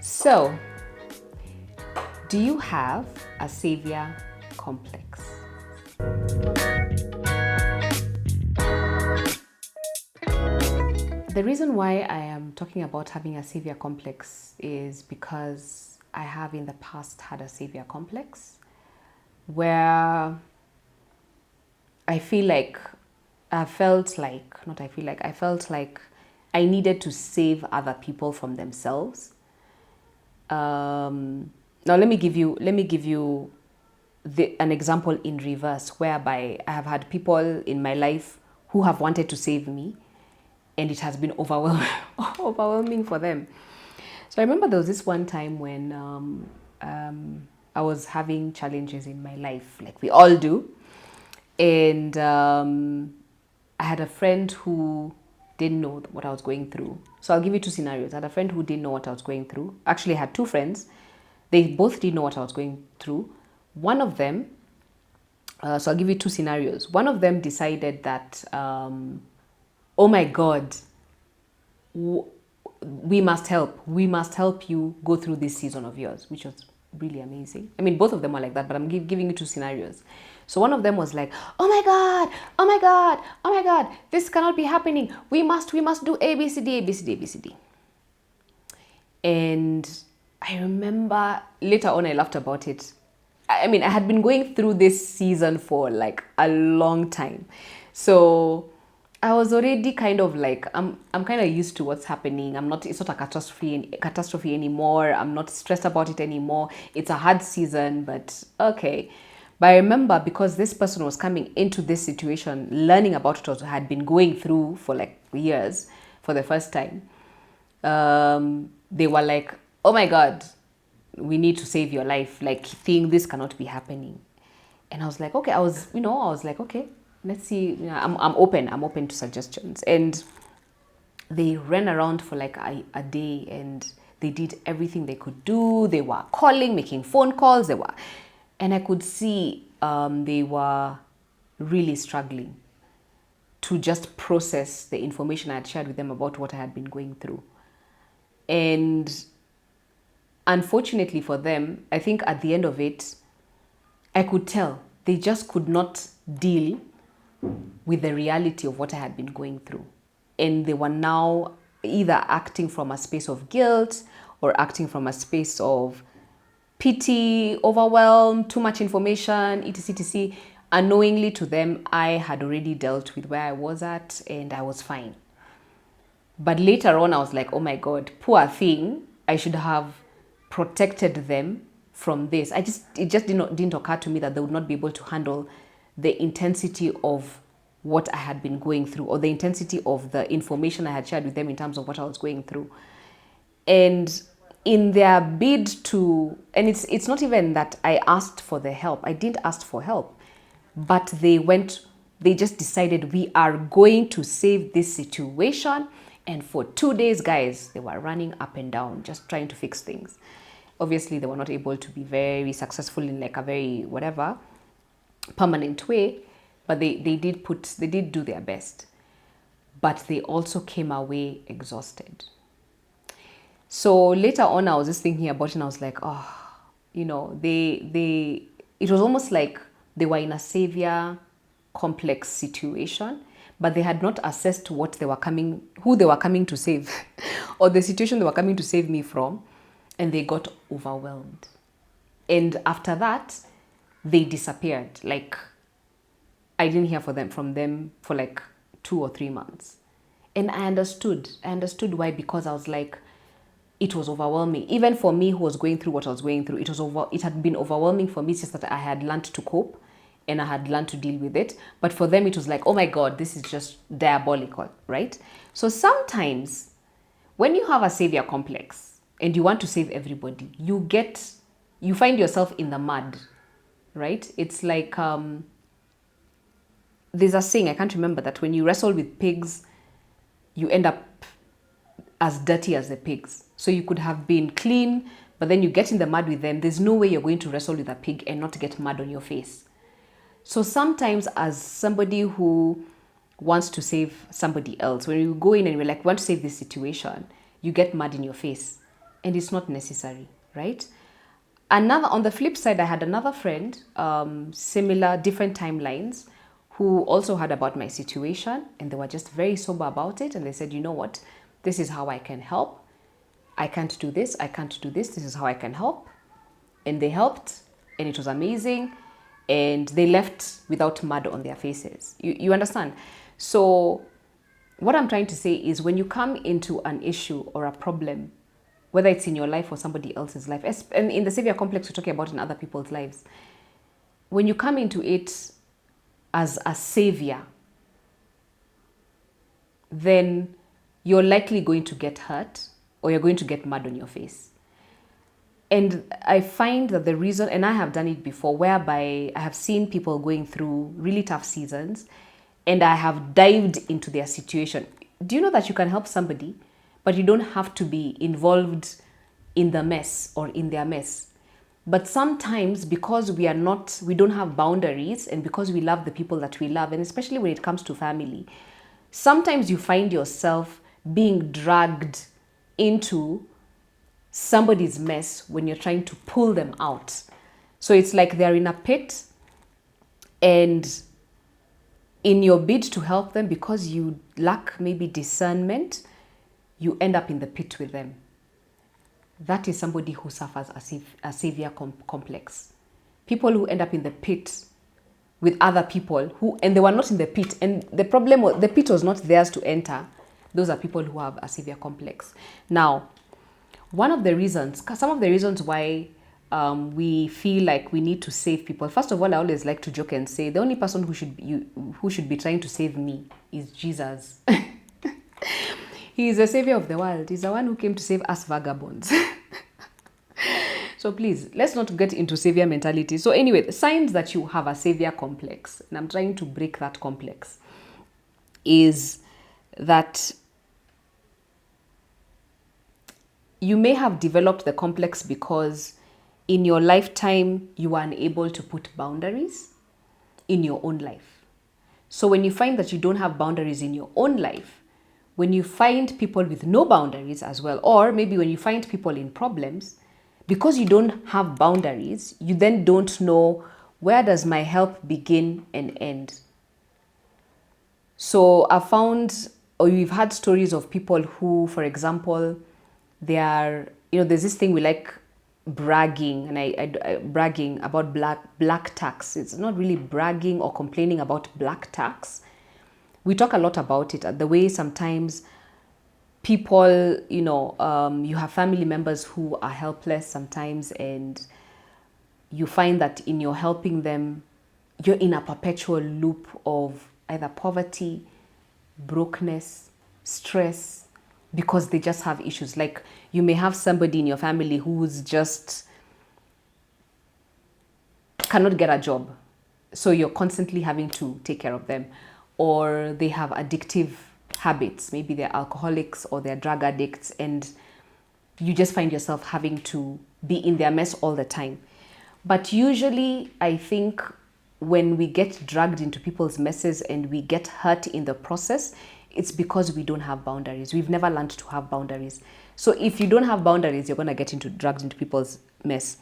So, do you have a savior complex? The reason why I am talking about having a savior complex is because I have in the past had a savior complex where I feel like I felt like I needed to save other people from themselves. Now let me give you an example in reverse, whereby I have had people in my life who have wanted to save me, and it has been overwhelming for them. So I remember there was this one time when I was having challenges in my life, like we all do, and I had a friend who didn't know what I was going through. So I'll give you two scenarios. I had a friend who didn't know what I was going through. Actually, I had two friends. They both didn't know what I was going through. One of them, so I'll give you two scenarios. One of them decided that, oh my God, we must help. We must help you go through this season of yours, which was really amazing. I mean, both of them are like that, but I'm giving you two scenarios. So one of them was like, oh my God, oh my God, oh my God, this cannot be happening. We must do A, B, C, D, A, B, C, D, A, B, C, D. And I remember later on I laughed about it. I mean, I had been going through this season for like a long time. So I was already kind of like, I'm kind of used to what's happening. It's not a catastrophe anymore. I'm not stressed about it anymore. It's a hard season, but okay. But I remember, because this person was coming into this situation, learning about what I had been going through for like years for the first time. They were like, oh my God, we need to save your life. Like, this cannot be happening. And I was like, okay, I was like, okay, let's see. You know, I'm open to suggestions. And they ran around for like a day, and they did everything they could do. They were calling, making phone calls. And I could see they were really struggling to just process the information I had shared with them about what I had been going through. And unfortunately for them, I think at the end of it, I could tell they just could not deal with the reality of what I had been going through. And they were now either acting from a space of guilt or acting from a space of pity, overwhelm, too much information, etc. etc. Unknowingly to them, I had already dealt with where I was at, and I was fine. But later on, I was like, oh my God, poor thing. I should have protected them from this. It just didn't occur to me that they would not be able to handle the intensity of what I had been going through, or the intensity of the information I had shared with them in terms of what I was going through. And in their bid to, and it's not even that I asked for the help. I didn't ask for help, but they just decided, we are going to save this situation. And for 2 days, guys, they were running up and down, just trying to fix things. Obviously, they were not able to be very successful in like a very whatever permanent way, but they did do their best. But they also came away exhausted. So later on, I was just thinking about it, and I was like, oh, it was almost like they were in a savior complex situation, but they had not assessed who they were coming to save, or the situation they were coming to save me from, and they got overwhelmed. And after that, they disappeared. Like, I didn't hear from them for like 2 or 3 months. And I understood why, because I was like, it was overwhelming. Even for me, who was going through what I was going through, it had been overwhelming for me. It's just that I had learned to cope, and I had learned to deal with it. But for them, it was like, oh my God, this is just diabolical, right? So sometimes when you have a savior complex and you want to save everybody, you find yourself in the mud, right? It's like, there's a saying, I can't remember, that when you wrestle with pigs, you end up as dirty as the pigs. So you could have been clean, but then you get in the mud with them. There's no way you're going to wrestle with a pig and not get mud on your face. So sometimes, as somebody who wants to save somebody else, when you go in and you're like, want to save this situation, you get mud in your face. and it's not necessary, right? Another, on the flip side, I had another friend, similar, different timelines, who also heard about my situation, and they were just very sober about it. And they said, you know what, this is how I can help. I can't do this, I can't do this, this is how I can help. And they helped, and it was amazing. And they left without mud on their faces. You understand? So what I'm trying to say is, when you come into an issue or a problem, whether it's in your life or somebody else's life, and in the savior complex, we're talking about in other people's lives, when you come into it as a savior, then you're likely going to get hurt, or you're going to get mud on your face. And I find that the reason, and I have done it before, whereby I have seen people going through really tough seasons, and I have dived into their situation. Do you know that you can help somebody, but you don't have to be involved in the mess or in their mess? But sometimes, because we don't have boundaries, and because we love the people that we love, and especially when it comes to family, sometimes you find yourself being dragged into somebody's mess when you're trying to pull them out. So it's like they're in a pit, and in your bid to help them, because you lack maybe discernment, you end up in the pit with them. That is somebody who suffers a savior complex. People who end up in the pit with other people and they were not in the pit, and the problem was the pit was not theirs to enter. Those are people who have a savior complex. Now, some of the reasons why we feel like we need to save people. First of all, I always like to joke and say the only person who should be trying to save me is Jesus. He is the savior of the world. He's the one who came to save us vagabonds. So please, let's not get into savior mentality. So anyway, the signs that you have a savior complex, and I'm trying to break that complex, is that you may have developed the complex because in your lifetime you are unable to put boundaries in your own life. So when you find that you don't have boundaries in your own life, when you find people with no boundaries as well, or maybe when you find people in problems, because you don't have boundaries, you then don't know, where does my help begin and end? So I found, or we've had stories of people who, for example, there's this thing we like bragging, and I bragging about black tax. It's not really bragging or complaining about black tax. We talk a lot about it, the way sometimes people, you have family members who are helpless sometimes, and you find that in your helping them, you're in a perpetual loop of either poverty, brokenness, stress, because they just have issues. Like, you may have somebody in your family who's just cannot get a job, so you're constantly having to take care of them. Or they have addictive habits, maybe they're alcoholics or they're drug addicts, and you just find yourself having to be in their mess all the time. But usually, I think when we get dragged into people's messes and we get hurt in the process, it's because we don't have boundaries. We've never learned to have boundaries. So if you don't have boundaries, you're going to get dragged into people's mess.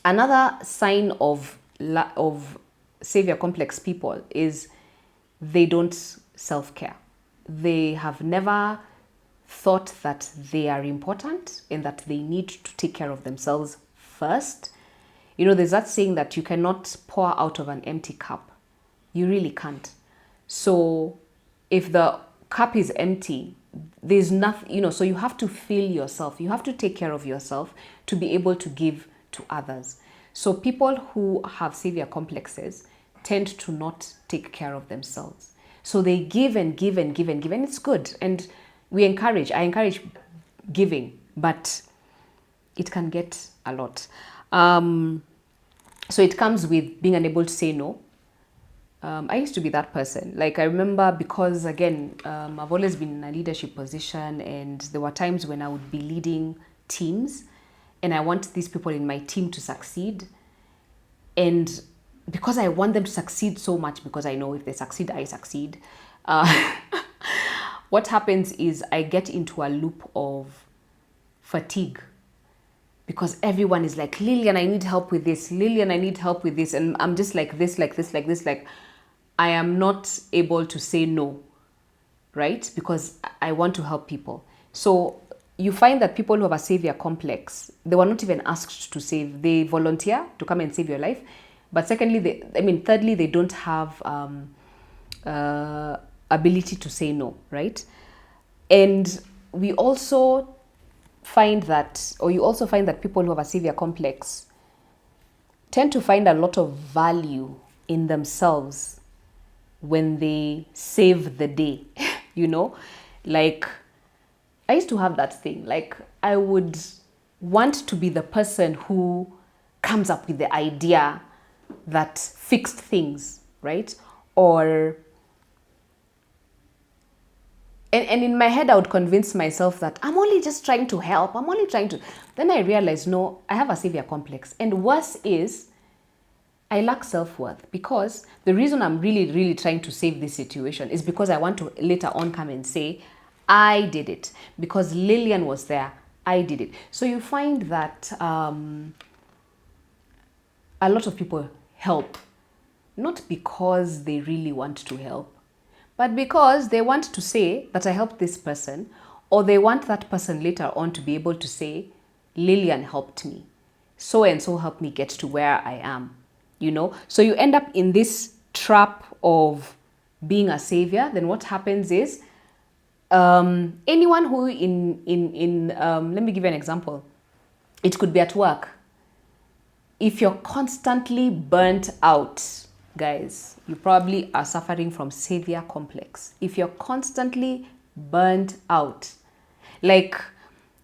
Another sign of savior complex people is they don't self-care. They have never thought that they are important and that they need to take care of themselves first. There's that saying that you cannot pour out of an empty cup. You really can't. So if the cup is empty, there's nothing, so you have to fill yourself. You have to take care of yourself to be able to give to others. So people who have savior complexes tend to not take care of themselves. So they give and give and give and give, and it's good. And I encourage giving, but it can get a lot. So it comes with being unable to say no. I used to be that person. Like, I remember, because again, I've always been in a leadership position, and there were times when I would be leading teams, and I want these people in my team to succeed. And because I want them to succeed so much, because I know if they succeed, I succeed, what happens is I get into a loop of fatigue, because everyone is like, Lillian, I need help with this. Lillian, I need help with this. And I'm just like this, like this, like this. Like, I am not able to say no, right? Because I want to help people. So you find that people who have a savior complex, they were not even asked to save. They volunteer to come and save your life. But secondly, thirdly, they don't have ability to say no, right? And we also find that, or you also find that people who have a savior complex tend to find a lot of value in themselves when they save the day, you know? Like, I used to have that thing. Like, I would want to be the person who comes up with the idea that fixed things, right? Or and in my head, I would convince myself that I'm only just trying to help. I'm only trying to. Then I realized, no, I have a savior complex. And worse is, I lack self-worth, because the reason I'm really, really trying to save this situation is because I want to later on come and say, I did it. Because Lillian was there, I did it. So you find that a lot of people help, not because they really want to help, but because they want to say that I helped this person, or they want that person later on to be able to say, Lillian helped me. So and so helped me get to where I am, you know? So you end up in this trap of being a savior. Then what happens is, anyone who let me give you an example. It could be at work. If you're constantly burnt out, guys, you probably are suffering from savior complex. If you're constantly burnt out, like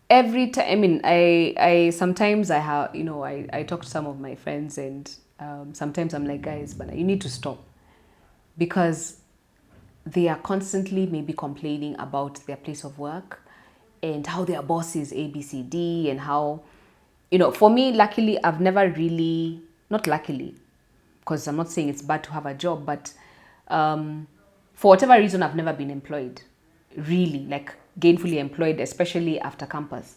every time, I sometimes I have, I talk to some of my friends, and sometimes I'm like, guys, but you need to stop, because they are constantly maybe complaining about their place of work and how their boss is A, B, C, D, and how, for me, luckily, I've never really, not luckily, because I'm not saying it's bad to have a job, but for whatever reason, I've never been employed, really, like gainfully employed, especially after campus.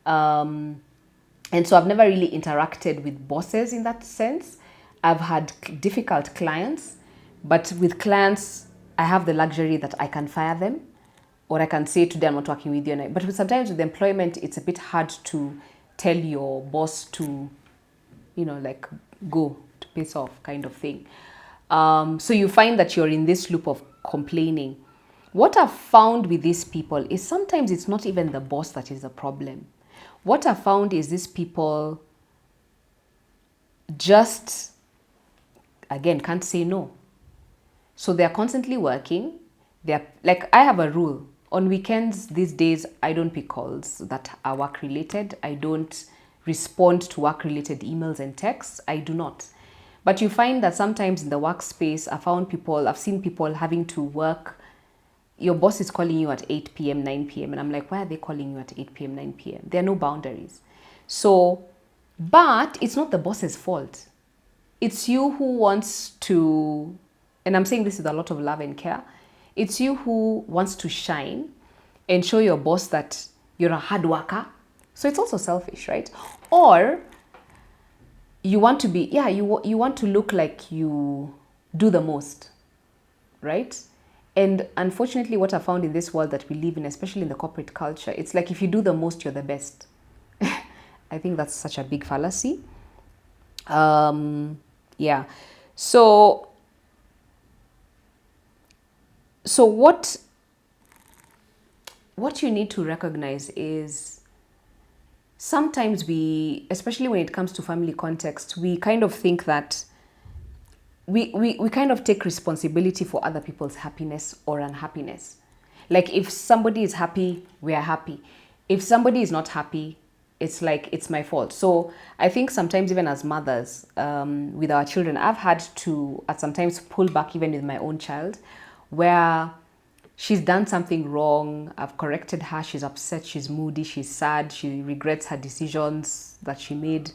And so I've never really interacted with bosses in that sense. I've had difficult clients, but with clients, I have the luxury that I can fire them, or I can say to them, I'm not working with you. But sometimes with employment, it's a bit hard to tell your boss to, like, go, to piss off, kind of thing. So you find that you're in this loop of complaining. What I've found with these people is sometimes it's not even the boss that is the problem. What I've found is these people just, again, can't say no. So they're constantly working. They're like, I have a rule. On weekends these days, I don't pick calls that are work related. I don't respond to work related emails and texts. I do not. But you find that sometimes in the workspace, I've seen people having to work. Your boss is calling you at 8 p.m., 9 p.m. And I'm like, why are they calling you at 8 p.m., 9 p.m.? There are no boundaries. So, but it's not the boss's fault. It's you who wants to, and I'm saying this with a lot of love and care, it's you who wants to shine and show your boss that you're a hard worker. So it's also selfish, right? Or you want to be, you want to look like you do the most, right? And unfortunately, what I found in this world that we live in, especially in the corporate culture, it's like if you do the most, you're the best. I think that's such a big fallacy. Yeah. So what you need to recognize is sometimes we, especially when it comes to family context, we kind of think that we kind of take responsibility for other people's happiness or unhappiness. Like if somebody is happy, we are happy. If somebody is not happy, it's like it's my fault. So I think sometimes even as mothers, with our children, I've had to at sometimes pull back even with my own child, where she's done something wrong, I've corrected her, she's upset, she's moody, she's sad, she regrets her decisions that she made.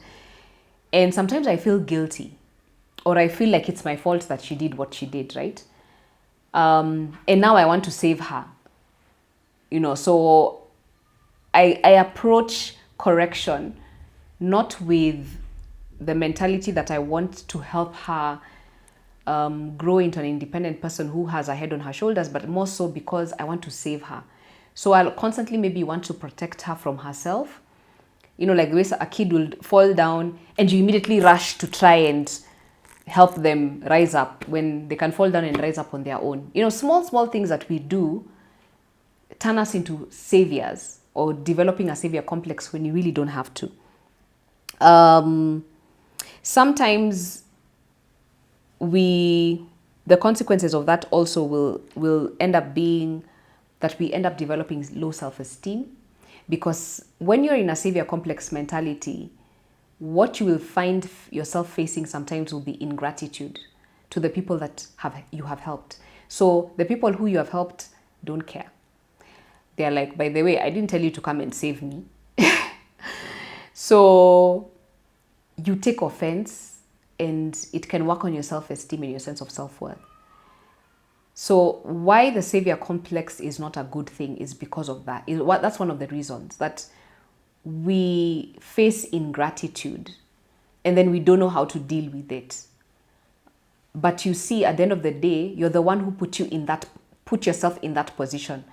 And sometimes I feel guilty, or I feel like it's my fault that she did what she did, right? And now I want to save her. So I approach correction not with the mentality that I want to help her grow into an independent person who has a head on her shoulders, but more so because I want to save her. So I'll constantly maybe want to protect her from herself. You know, like the way a kid will fall down and you immediately rush to try and help them rise up when they can fall down and rise up on their own. You know, small things that we do turn us into saviors or developing a savior complex when you really don't have to. Sometimes the consequences of that also will end up being that we end up developing low self-esteem, because when you're in a savior complex mentality, what you will find yourself facing sometimes will be ingratitude to the people that you have helped. So the people who you have helped don't care. They're like, by the way, I didn't tell you to come and save me. So you take offense, and it can work on your self-esteem and your sense of self-worth. So why the savior complex is not a good thing is because of that. That's one of the reasons that we face ingratitude and then we don't know how to deal with it. But you see, at the end of the day, you're the one who put yourself in that position.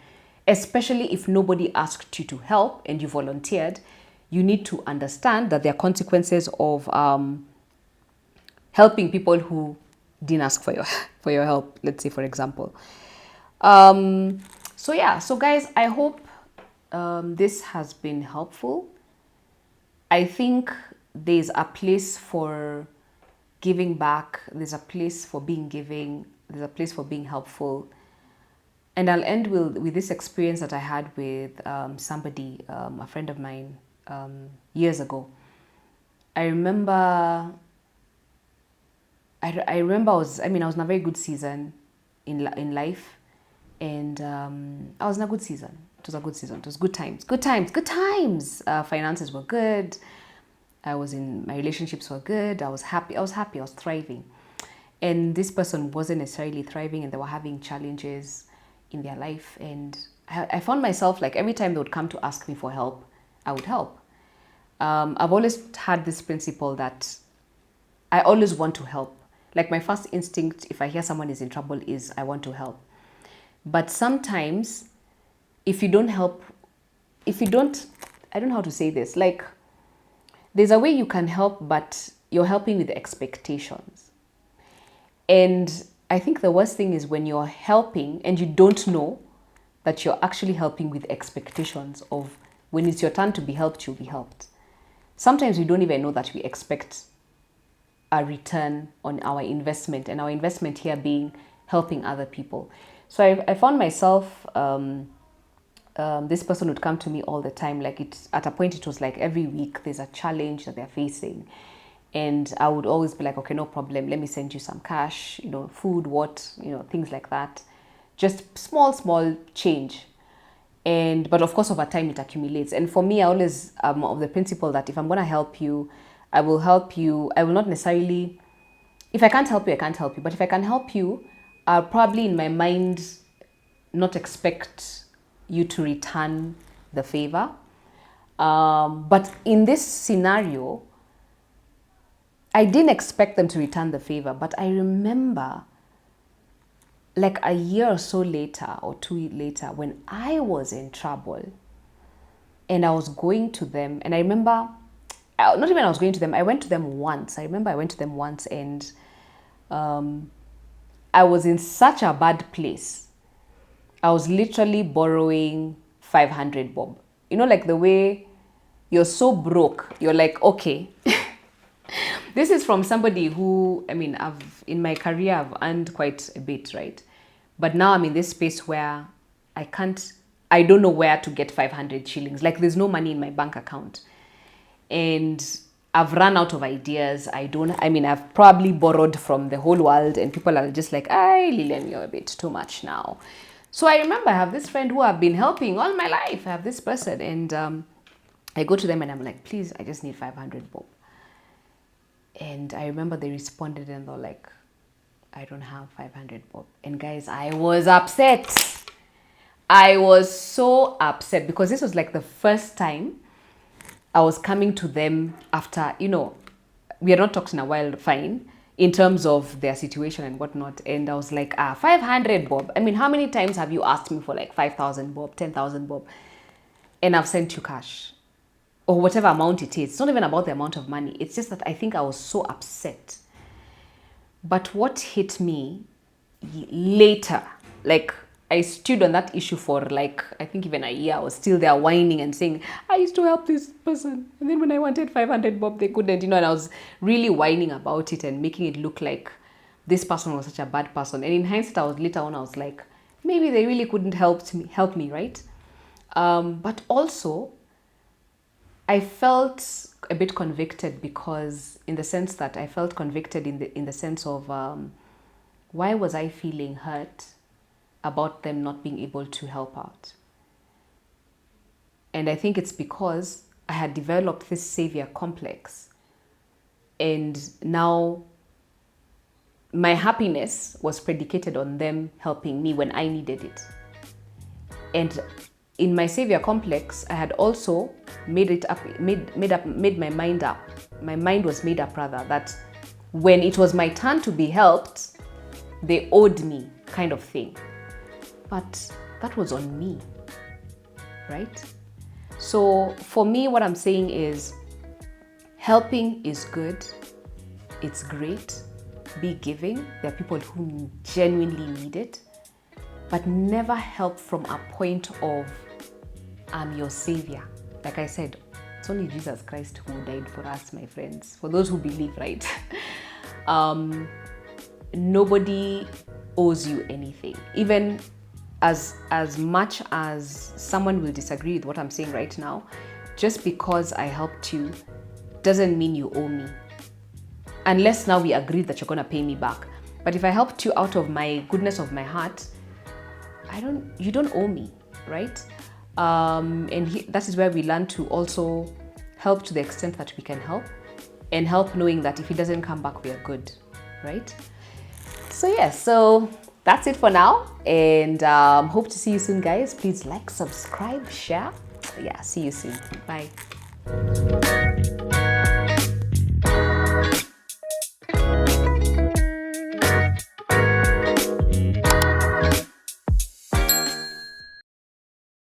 Especially if nobody asked you to help and you volunteered, you need to understand that there are consequences of helping people who didn't ask for your help, let's say, for example. So guys, I hope this has been helpful. I think there's a place for giving back, there's a place for being giving, there's a place for being helpful. And I'll end with this experience that I had with somebody, a friend of mine, years ago. I remember I was in a very good season in life, and I was in a good season. It was a good season. It was good times. Finances were good. My relationships were good. I was happy. I was thriving. And this person wasn't necessarily thriving, and they were having challenges in their life. And I found myself, like, every time they would come to ask me for help, I would help. I've always had this principle that I always want to help. Like, my first instinct, if I hear someone is in trouble, is I want to help. But sometimes, if you don't help, I don't know how to say this. Like, there's a way you can help, but you're helping with expectations. And I think the worst thing is when you're helping and you don't know that you're actually helping with expectations of when it's your turn to be helped, you'll be helped. Sometimes we don't even know that we expect a return on our investment, and our investment here being helping other people. So I found myself, this person would come to me all the time. Like, at a point, it was like every week there's a challenge that they're facing. And I would always be like, okay, no problem. Let me send you some cash, food, things like that. Just small change. But of course, over time, it accumulates. And for me, I always am of the principle that if I'm going to help you, I will help you. I will not necessarily, if I can't help you, I can't help you. But if I can help you, I'll probably in my mind not expect you to return the favor. But in this scenario, I didn't expect them to return the favor. But I remember, like, a year or so later or 2 years later, when I was in trouble and I was going to them, and I remember, not even I was going to them, I went to them once. I remember I went to them once, and I was in such a bad place. I was literally borrowing 500 bob. Like the way you're so broke, you're like, okay. This is from somebody who, in my career, I've earned quite a bit, right? But now I'm in this space where I don't know where to get 500 shillings. Like, there's no money in my bank account. And I've run out of ideas. I've probably borrowed from the whole world, and people are just like, Lillian, you're a bit too much now. So I remember I have this friend who I've been helping all my life. I have this person, and I go to them and I'm like, please, I just need 500 bob. And I remember they responded and they're like, I don't have 500 bob. And guys, I was upset. I was so upset because this was like the first time I was coming to them after, we had not talked in a while, fine, in terms of their situation and whatnot. And I was like, 500 bob. I mean, how many times have you asked me for like 5,000 bob, 10,000 bob? And I've sent you cash or whatever amount it is. It's not even about the amount of money. It's just that I think I was so upset. But what hit me later, like I stood on that issue for like, I think even a year. I was still there whining and saying, I used to help this person. And then when I wanted 500 bob, they couldn't, and I was really whining about it and making it look like this person was such a bad person. And in hindsight, I was like, maybe they really couldn't help me, right? But also, I felt a bit convicted because, in the sense that I felt convicted in the sense of why was I feeling hurt about them not being able to help out? And I think it's because I had developed this savior complex, and now my happiness was predicated on them helping me when I needed it. And in my savior complex, I had also made my mind up. My mind was made up rather, that when it was my turn to be helped, they owed me, kind of thing. But that was on me, right? So for me, what I'm saying is helping is good. It's great. Be giving. There are people who genuinely need it, but never help from a point of I'm your savior. Like I said, it's only Jesus Christ who died for us, my friends. For those who believe, right? Nobody owes you anything. Even as much as someone will disagree with what I'm saying right now, just because I helped you doesn't mean you owe me. Unless now we agreed that you're gonna pay me back. But if I helped you out of my goodness of my heart, you don't owe me, right? That is where we learn to also help to the extent that we can help, and help knowing that if it doesn't come back, we are good, right? So that's it for now, and hope to see you soon, guys. Please like, subscribe, share. Yeah, see you soon. Bye.